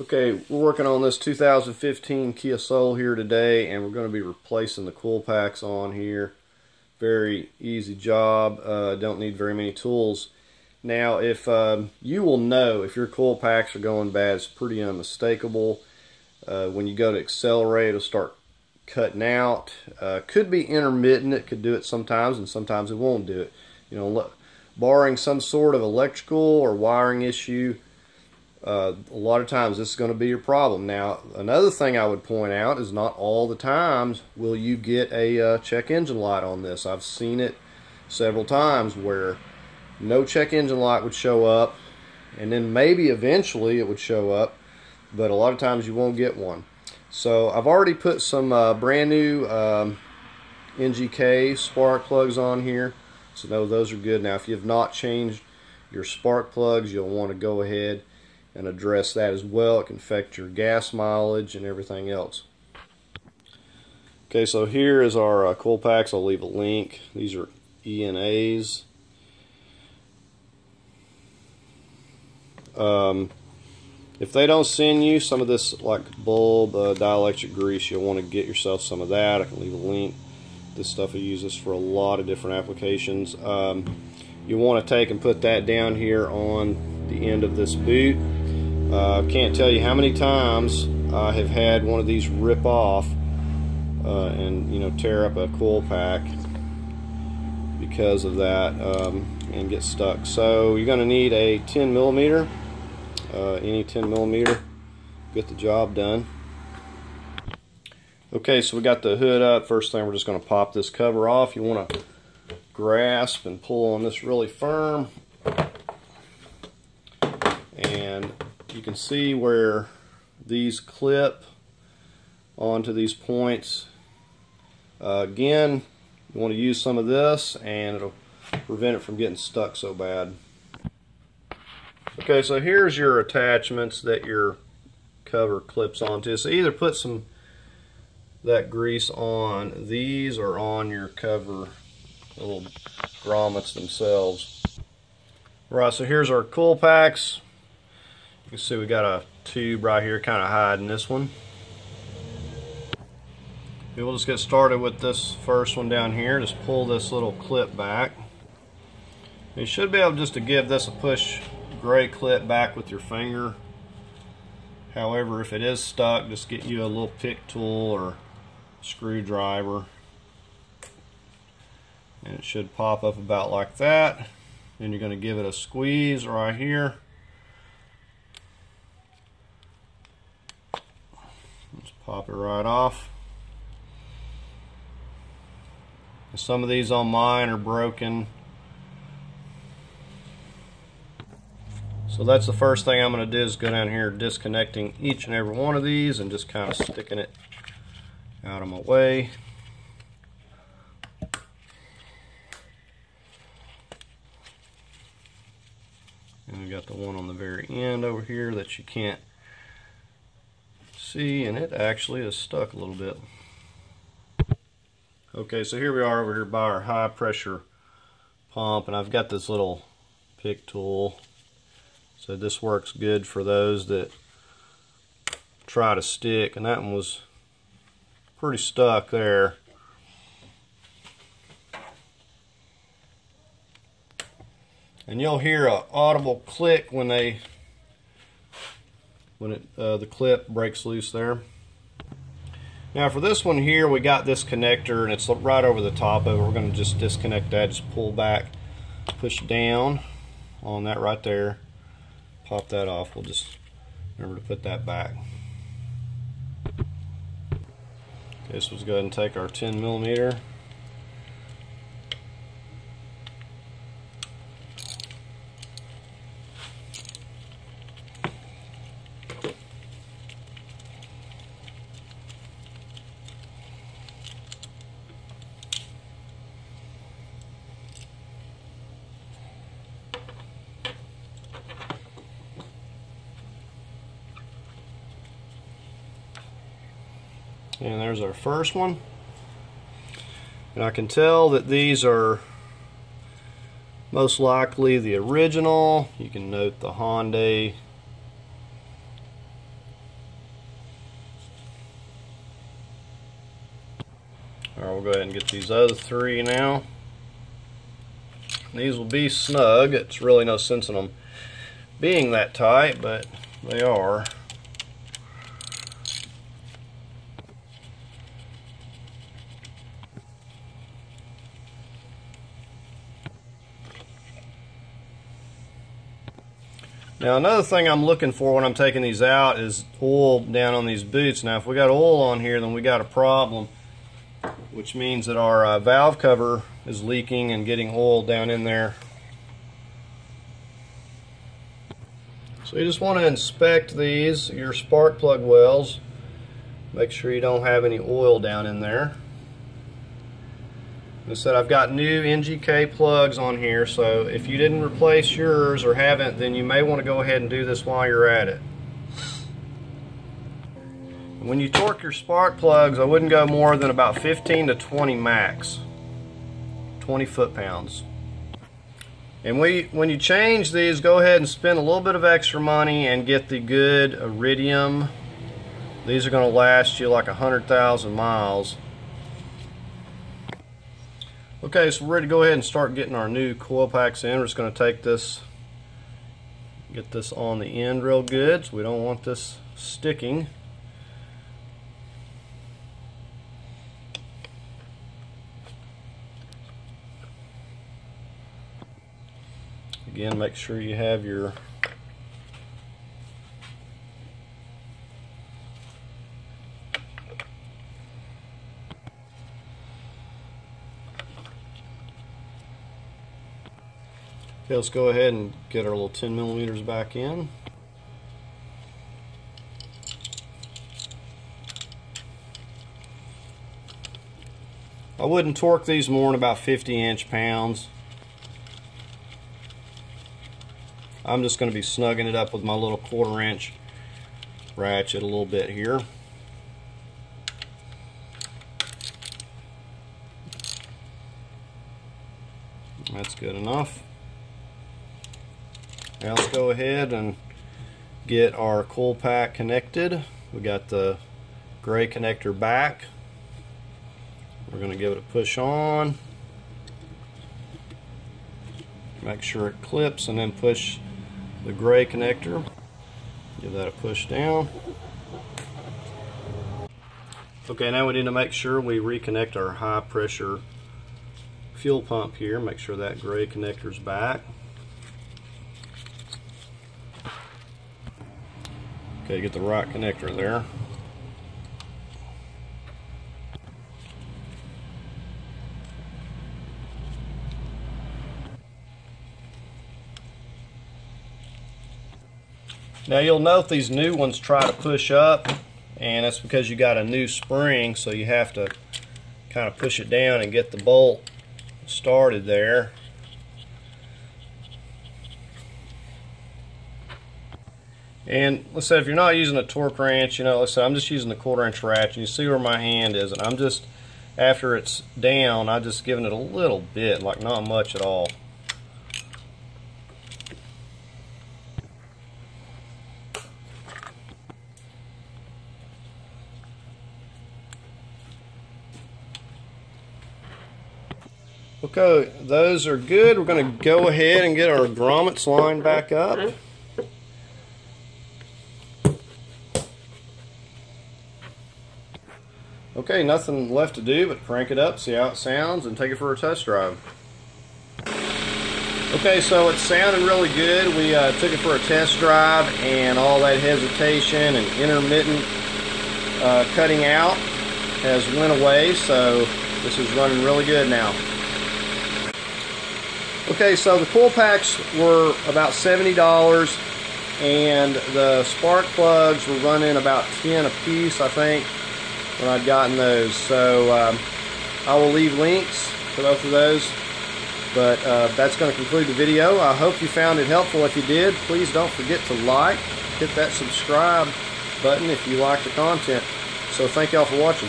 Okay, we're working on this 2015 Kia Soul here today, and we're going to be replacing the coil packs on here. Very easy job. Don't need very many tools. Now, if you will know if your coil packs are going bad, it's pretty unmistakable. When you go to accelerate, it'll start cutting out. Could be intermittent. It could do it sometimes, and sometimes it won't do it. You know, barring some sort of electrical or wiring issue, a lot of times this is going to be your problem. Now, another thing I would point out is not all the times will you get a check engine light on this. I've seen it several times where no check engine light would show up, and then maybe eventually it would show up, but a lot of times you won't get one. So I've already put some brand new NGK spark plugs on here, so no, those are good. Now, if you have not changed your spark plugs, you'll want to go ahead and address that as well. It can affect your gas mileage and everything else. Okay, so here is our coil packs. I'll leave a link. These are ENAs. If they don't send you some of this, like bulb dielectric grease, you'll want to get yourself some of that. I can leave a link. This stuff I use this for a lot of different applications. You want to take and put that down here on the end of this boot. I can't tell you how many times I have had one of these rip off and tear up a coil pack because of that and get stuck. So you're going to need a 10 millimeter, any 10 millimeter, get the job done. Okay, so we got the hood up. First thing, we're just going to pop this cover off. You want to grasp and pull on this really firm, and you can see where these clip onto these points. Again, you want to use some of this and it'll prevent it from getting stuck so bad. Okay, so here's your attachments that your cover clips onto. So either put some that grease on these or on your cover, the little grommets themselves. Right, so here's our coil packs. You can see we got a tube right here kind of hiding this one. We'll just get started with this first one down here. Just pull this little clip back. You should be able just to give this a push gray clip back with your finger. However, if it is stuck, just get you a little pick tool or screwdriver, and it should pop up about like that. Then you're going to give it a squeeze right here. Just pop it right off. And some of these on mine are broken. So that's the first thing I'm going to do, is go down here disconnecting each and every one of these and just kind of sticking it out of my way. And we got the one on the very end over here that you can't see, and it actually is stuck a little bit. Okay, so here we are over here by our high pressure pump, and I've got this little pick tool. So this works good for those that try to stick, and that one was pretty stuck there. And you'll hear an audible click when the clip breaks loose there. Now for this one here, we got this connector and it's right over the top of it. We're going to just disconnect that, just pull back, push down on that right there, pop that off. We'll just remember to put that back. Okay, so let's go ahead and take our 10 millimeter. And there's our first one. And I can tell that these are most likely the original. You can note the Hyundai Alright, we'll go ahead and get these other three now. These will be snug. It's really no sense in them being that tight, but they are. Now another thing I'm looking for when I'm taking these out is oil down on these boots. Now if we got oil on here, then we got a problem, which means that our valve cover is leaking and getting oil down in there. So you just want to inspect these, your spark plug wells. Make sure you don't have any oil down in there. As I said, I've got new NGK plugs on here, so if you didn't replace yours or haven't, then you may want to go ahead and do this while you're at it. When you torque your spark plugs, I wouldn't go more than about 15 to 20 max, 20 foot-pounds. And when you change these, go ahead and spend a little bit of extra money and get the good iridium. These are going to last you like 100,000 miles. Okay, so we're ready to go ahead and start getting our new coil packs in. We're just going to take this, get this on the end real good, so we don't want this sticking. Again, make sure you have your Okay, let's go ahead and get our little 10 millimeters back in. I wouldn't torque these more than about 50 inch-pounds. I'm just going to be snugging it up with my little 1/4 inch ratchet a little bit here. That's good enough. Now let's go ahead and get our coil pack connected. We got the gray connector back. We're going to give it a push on. Make sure it clips and then push the gray connector. Give that a push down. Okay, now we need to make sure we reconnect our high pressure fuel pump here. Make sure that gray connector's back. Okay, get the right connector there. Now you'll note these new ones try to push up, and that's because you got a new spring, so you have to kind of push it down and get the bolt started there. And let's say if you're not using a torque wrench, you know, let's say I'm just using the 1/4 inch ratchet. You see where my hand is, and I'm just, after it's down, I'm just giving it a little bit, like not much at all. Okay, those are good. We're going to go ahead and get our grommets lined back up. Okay, nothing left to do but crank it up, see how it sounds, and take it for a test drive. Okay, so it's sounding really good. We took it for a test drive, and all that hesitation and intermittent cutting out has went away, so this is running really good now. Okay, so the coil packs were about $70, and the spark plugs were running about 10 a piece, I think, when I'd gotten those. So I will leave links to both of those. But that's going to conclude the video. I hope you found it helpful. If you did, please don't forget to like, hit that subscribe button if you like the content. So thank y'all for watching.